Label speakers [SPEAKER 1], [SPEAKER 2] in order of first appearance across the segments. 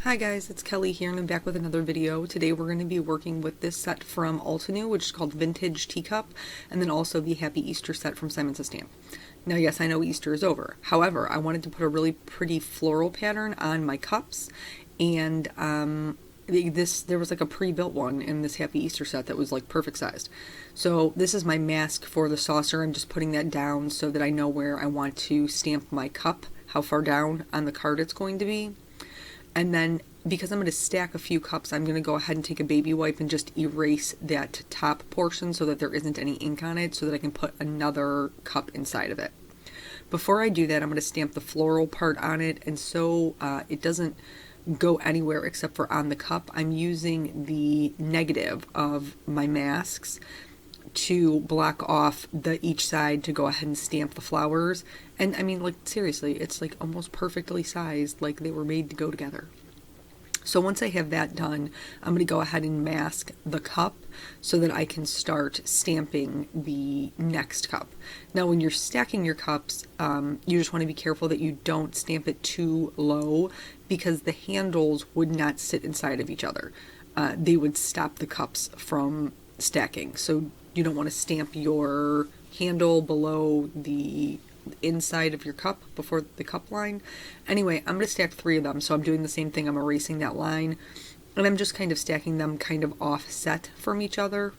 [SPEAKER 1] Hi guys, it's Kelly here and I'm back with another video. Today we're going to be working with this set from Altenew, which is called Vintage Teacup, and then also the Happy Easter set from Simon Says Stamp. Now yes, I know Easter is over. However, I wanted to put a really pretty floral pattern on my cups, and there was like a pre-built one in this Happy Easter set that was like perfect sized. So this is my mask for the saucer. I'm just putting that down so that I know where I want to stamp my cup, how far down on the card it's going to be. And then, because I'm going to stack a few cups, I'm going to go ahead and take a baby wipe and just erase that top portion so that there isn't any ink on it, so that I can put another cup inside of it. Before I do that, I'm going to stamp the floral part on it, and so it doesn't go anywhere except for on the cup. I'm using the negative of my masks to block off each side to go ahead and stamp the flowers. And I mean, like, seriously, it's like almost perfectly sized, like they were made to go together. So once I have that done, I'm going to go ahead and mask the cup so that I can start stamping the next cup. Now when you're stacking your cups, you just want to be careful that you don't stamp it too low, because the handles would not sit inside of each other. They would stop the cups from stacking. So you don't want to stamp your handle below the inside of your cup, before the cup line. Anyway, I'm going to stack 3 of them, so I'm doing the same thing. I'm erasing that line, and I'm just kind of stacking them kind of offset from each other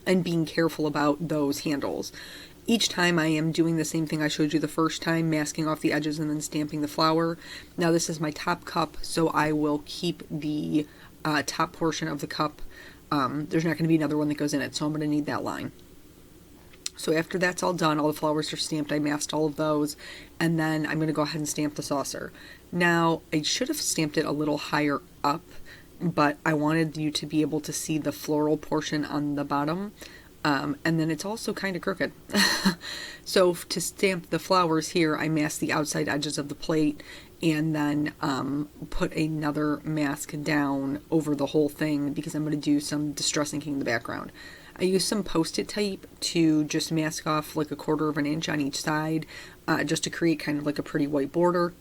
[SPEAKER 1] and being careful about those handles. Each time I am doing the same thing I showed you the first time, masking off the edges and then stamping the flower. Now this is my top cup, so I will keep the top portion of the cup. There's not going to be another one that goes in it, so I'm going to need that line. So after that's all done, all the flowers are stamped, I masked all of those, and then I'm going to go ahead and stamp the saucer. Now, I should have stamped it a little higher up, but I wanted you to be able to see the floral portion on the bottom, and then it's also kind of crooked. So to stamp the flowers here, I masked the outside edges of the plate, and then put another mask down over the whole thing, because I'm going to do some distress inking in the background. I used some post-it tape to just mask off like 1/4 of an inch on each side, just to create kind of like a pretty white border.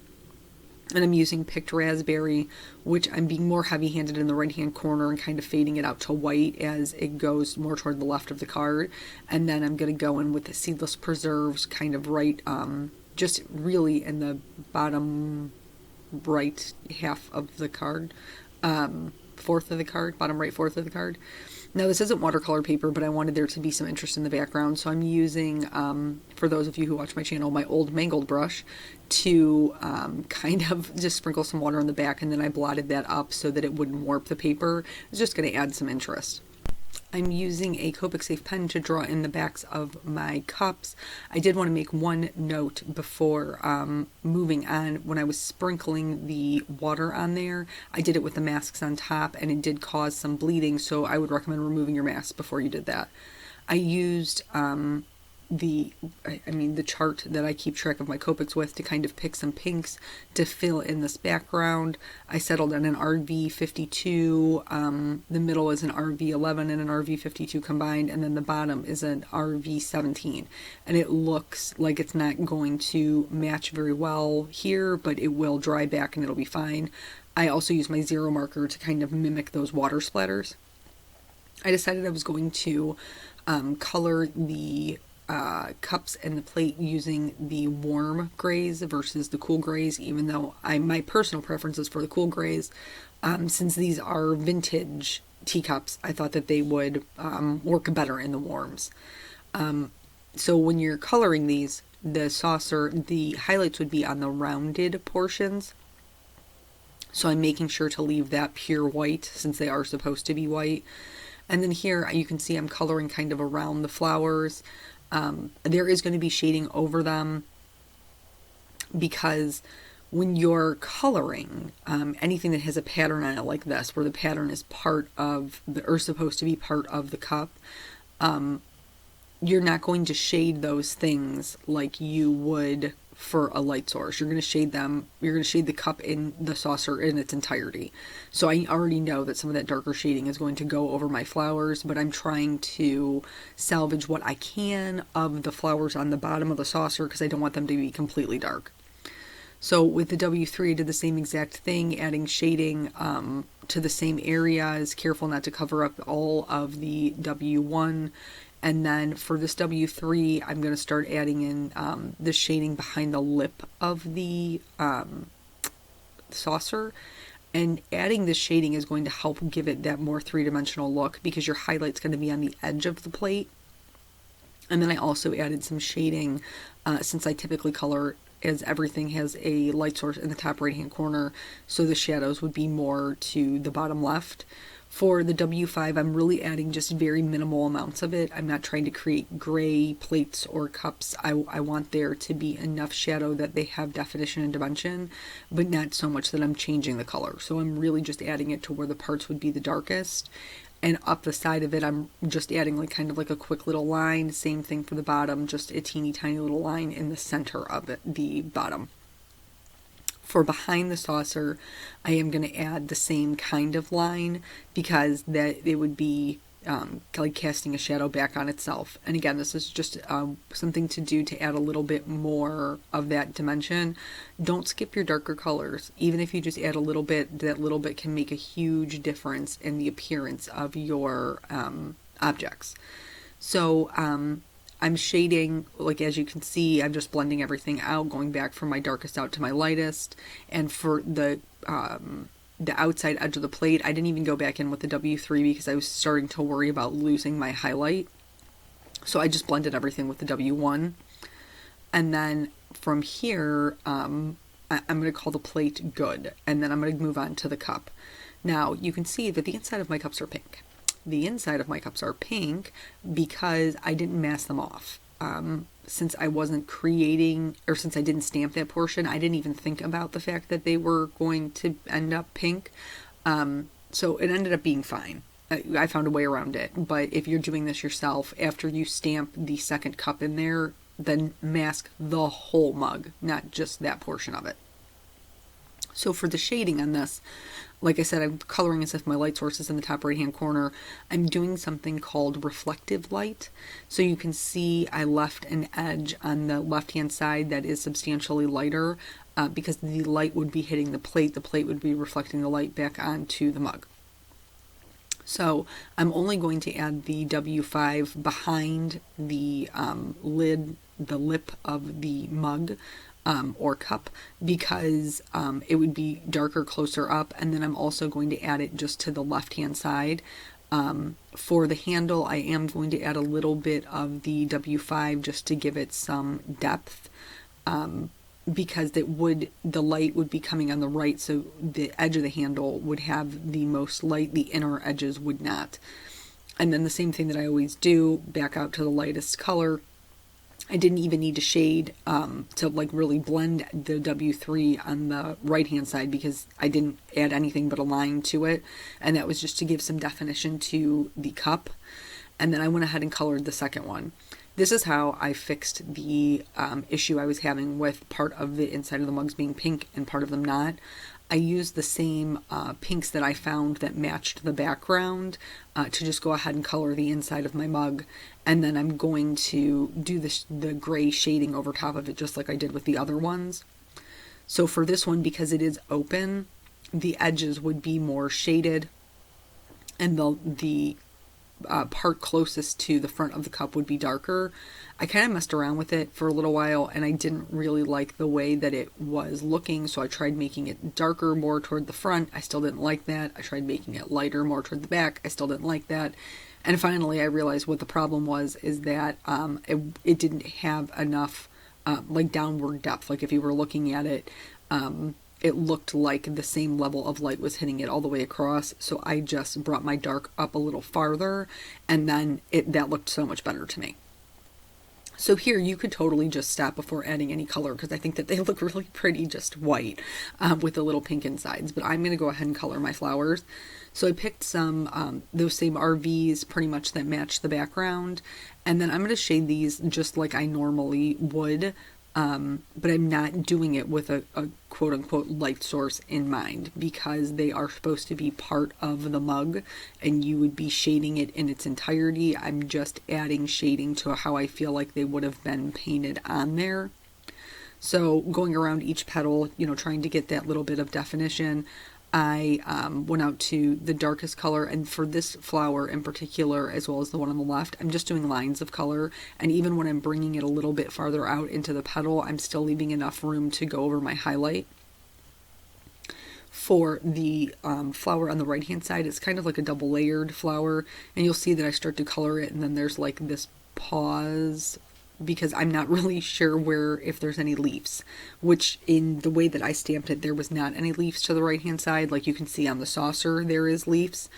[SPEAKER 1] And I'm using picked raspberry, which I'm being more heavy-handed in the right-hand corner and kind of fading it out to white as it goes more toward the left of the card. And then I'm going to go in with the seedless preserves kind of right, just really in the bottom right half of the card, fourth of the card, bottom right fourth of the card. Now this isn't watercolor paper, but I wanted there to be some interest in the background, so I'm using, for those of you who watch my channel, my old mangled brush to kind of just sprinkle some water on the back, and then I blotted that up so that it wouldn't warp the paper. It's just going to add some interest. I'm using a Copic safe pen to draw in the backs of my cups. I did want to make one note before moving on. When I was sprinkling the water on there, I did it with the masks on top, and it did cause some bleeding, so I would recommend removing your mask before you did that. I used the chart that I keep track of my Copics with to kind of pick some pinks to fill in this background. I settled on an RV52, the middle is an RV11 and an RV52 combined, and then the bottom is an RV17. And it looks like it's not going to match very well here, but it will dry back and it'll be fine. I also use my zero marker to kind of mimic those water splatters. I decided I was going to color the cups and the plate using the warm grays versus the cool grays, even though my personal preference is for the cool grays. Since these are vintage teacups, I thought that they would work better in the warms. So when you're coloring these, the saucer, the highlights would be on the rounded portions. So I'm making sure to leave that pure white, since they are supposed to be white. And then here you can see I'm coloring kind of around the flowers. There is going to be shading over them, because when you're coloring anything that has a pattern on it like this, where the pattern is part of or supposed to be part of the cup, you're not going to shade those things like you would for a light source. You're going to shade them, you're going to shade the cup in the saucer in its entirety. So I already know that some of that darker shading is going to go over my flowers, but I'm trying to salvage what I can of the flowers on the bottom of the saucer, because I don't want them to be completely dark. So with the W3, I did the same exact thing, adding shading to the same areas, careful not to cover up all of the W1. And then for this W3, I'm going to start adding in the shading behind the lip of the saucer. And adding this shading is going to help give it that more three-dimensional look because your highlight's going to be on the edge of the plate. And then I also added some shading since I typically color as everything has a light source in the top right-hand corner, so the shadows would be more to the bottom left. For the W5, I'm really adding just very minimal amounts of it. I'm not trying to create gray plates or cups. I want there to be enough shadow that they have definition and dimension, but not so much that I'm changing the color. So I'm really just adding it to where the parts would be the darkest. And up the side of it, I'm just adding like kind of like a quick little line. Same thing for the bottom, just a teeny tiny little line in the center of it, the bottom. For behind the saucer, I am going to add the same kind of line because that it would be like casting a shadow back on itself. And again, this is just something to do to add a little bit more of that dimension. Don't skip your darker colors. Even if you just add a little bit, that little bit can make a huge difference in the appearance of your objects. So I'm shading, like as you can see, I'm just blending everything out, going back from my darkest out to my lightest. And for the outside edge of the plate, I didn't even go back in with the W3 because I was starting to worry about losing my highlight. So I just blended everything with the W1. And then from here, I'm going to call the plate good. And then I'm going to move on to the cup. Now, you can see that the inside of my cups are pink. The inside of my cups are pink because I didn't mask them off. Since I wasn't creating, or since I didn't stamp that portion, I didn't even think about the fact that they were going to end up pink. So it ended up being fine. I found a way around it. But if you're doing this yourself, after you stamp the second cup in there, then mask the whole mug, not just that portion of it. So for the shading on this, like I said, I'm coloring as if my light source is in the top right-hand corner. I'm doing something called reflective light. So you can see I left an edge on the left-hand side that is substantially lighter because the light would be hitting the plate. The plate would be reflecting the light back onto the mug. So I'm only going to add the W5 behind the lid, the lip of the mug. Or cup because it would be darker closer up, and then I'm also going to add it just to the left hand side. For the handle, I am going to add a little bit of the W5 just to give it some depth because the light would be coming on the right, so the edge of the handle would have the most light, the inner edges would not. And then the same thing that I always do, back out to the lightest color. I didn't even need to shade to like really blend the W3 on the right hand side because I didn't add anything but a line to it, and that was just to give some definition to the cup. And then I went ahead and colored the second one. This is how I fixed the issue I was having with part of the inside of the mugs being pink and part of them not. I used the same pinks that I found that matched the background to just go ahead and color the inside of my mug. And then I'm going to do the gray shading over top of it just like I did with the other ones. So for this one, because it is open, the edges would be more shaded and the part closest to the front of the cup would be darker. I kind of messed around with it for a little while and I didn't really like the way that it was looking, so I tried making it darker more toward the front. I still didn't like that. I tried making it lighter more toward the back. I still didn't like that. And finally I realized what the problem was is that it didn't have enough like downward depth. Like if you were looking at it, it looked like the same level of light was hitting it all the way across. So I just brought my dark up a little farther, and then that looked so much better to me. So here you could totally just stop before adding any color because I think that they look really pretty just white with the little pink insides. But I'm going to go ahead and color my flowers. So I picked some those same RVs pretty much that match the background, and then I'm going to shade these just like I normally would. But I'm not doing it with a quote-unquote light source in mind because they are supposed to be part of the mug and you would be shading it in its entirety. I'm just adding shading to how I feel like they would have been painted on there. So going around each petal, you know, trying to get that little bit of definition, I went out to the darkest color, and for this flower in particular, as well as the one on the left, I'm just doing lines of color, and even when I'm bringing it a little bit farther out into the petal, I'm still leaving enough room to go over my highlight. For the flower on the right hand side, it's kind of like a double layered flower, and you'll see that I start to color it, and then there's like this pause because I'm not really sure where, if there's any leaves, which in the way that I stamped it, there was not any leaves to the right hand side. Like you can see on the saucer, there is leaves.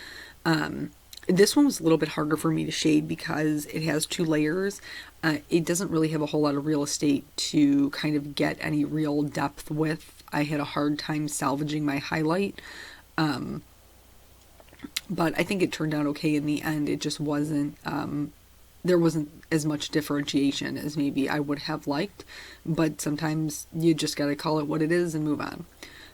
[SPEAKER 1] This one was a little bit harder for me to shade because it has two layers. It doesn't really have a whole lot of real estate to kind of get any real depth with. I had a hard time salvaging my highlight. But I think it turned out okay in the end. It just wasn't, there wasn't as much differentiation as maybe I would have liked, but sometimes you just gotta call it what it is and move on.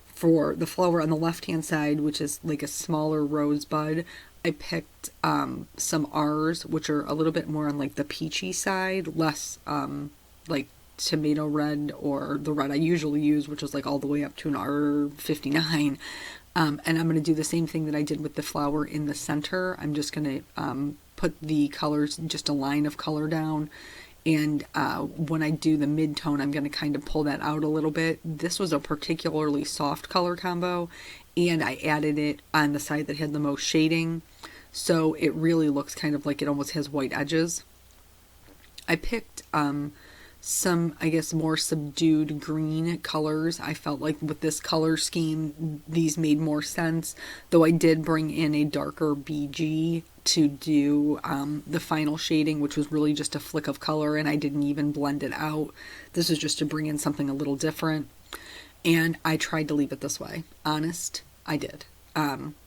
[SPEAKER 1] For the flower on the left hand side, which is like a smaller rosebud, I picked some R's, which are a little bit more on like the peachy side, less like tomato red or the red I usually use, which is like all the way up to an R59. And I'm going to do the same thing that I did with the flower in the center. I'm just going to put the colors, just a line of color down. And when I do the mid-tone, I'm going to kind of pull that out a little bit. This was a particularly soft color combo, and I added it on the side that had the most shading. So it really looks kind of like it almost has white edges. I picked some, I guess, more subdued green colors. I felt like with this color scheme, these made more sense, though I did bring in a darker BG to do the final shading, which was really just a flick of color, and I didn't even blend it out. This is just to bring in something a little different, and I tried to leave it this way. Honest, I did.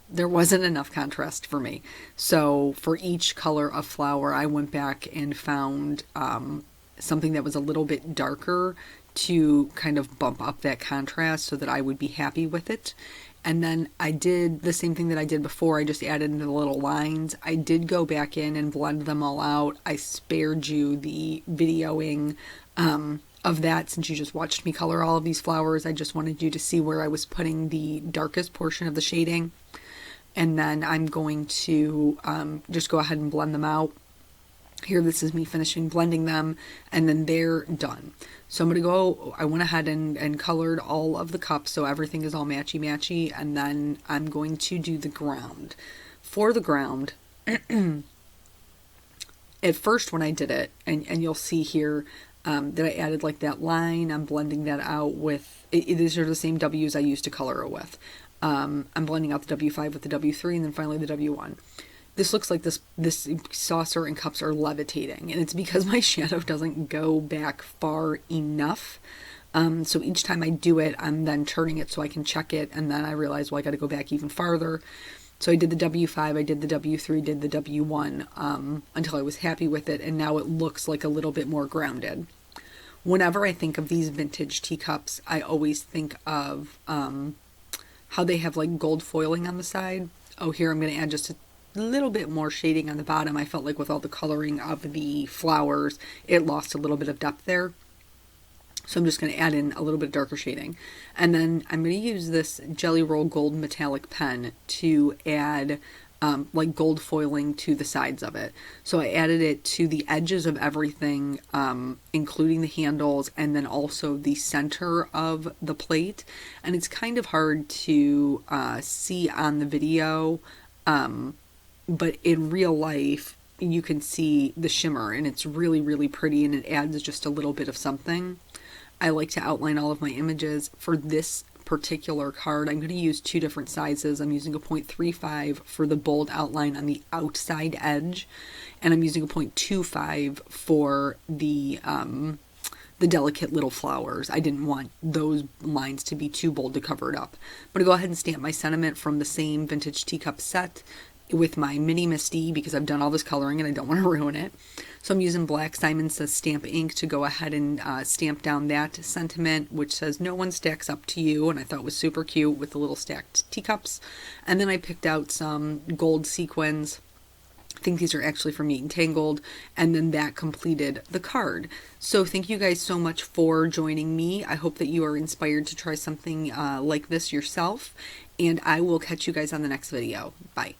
[SPEAKER 1] There wasn't enough contrast for me. So for each color of flower, I went back and found something that was a little bit darker to kind of bump up that contrast so that I would be happy with it. And then I did the same thing that I did before. I just added in the little lines. I did go back in and blend them all out. I spared you the videoing of that since you just watched me color all of these flowers. I just wanted you to see where I was putting the darkest portion of the shading. And then I'm going to just go ahead and blend them out. Here, this is me finishing blending them, and then they're done. So I'm going to go, I went ahead and colored all of the cups, so everything is all matchy-matchy, and then I'm going to do the ground. For the ground, at first when I did it, and you'll see here that I added like that line, I'm blending that out with, these are the same W's I used to color it with. I'm blending out the W5 with the W3, and then finally the W1. This looks like this saucer and cups are levitating, and it's because my shadow doesn't go back far enough. So each time I do it, I'm then turning it so I can check it, and then I realize, well, I got to go back even farther. So I did the W5, I did the W3, did the W1 until I was happy with it, and now it looks like a little bit more grounded. Whenever I think of these vintage teacups, I always think of how they have like gold foiling on the side. Oh, here I'm going to add just a little bit more shading on the bottom. I felt like with all the coloring of the flowers, it lost a little bit of depth there. So I'm just going to add in a little bit darker shading. And then I'm going to use this Jelly Roll Gold metallic pen to add like gold foiling to the sides of it. So I added it to the edges of everything, including the handles, and then also the center of the plate. And it's kind of hard to see on the video, but in real life, you can see the shimmer, and it's really, really pretty, and it adds just a little bit of something. I like to outline all of my images. For this particular card, I'm going to use two different sizes. I'm using a 0.35 for the bold outline on the outside edge, and I'm using a 0.25 for the delicate little flowers. I didn't want those lines to be too bold to cover it up. I'm going to go ahead and stamp my sentiment from the same vintage teacup set with my mini Misty because I've done all this coloring and I don't want to ruin it. So I'm using black Simon Says Stamp ink to go ahead and stamp down that sentiment, which says no one stacks up to you, and I thought was super cute with the little stacked teacups. And then I picked out some gold sequins I think these are actually from Neat and Tangled, and then that completed the card. So thank you guys so much for joining me. I hope that you are inspired to try something like this yourself, and I will catch you guys on the next video. Bye.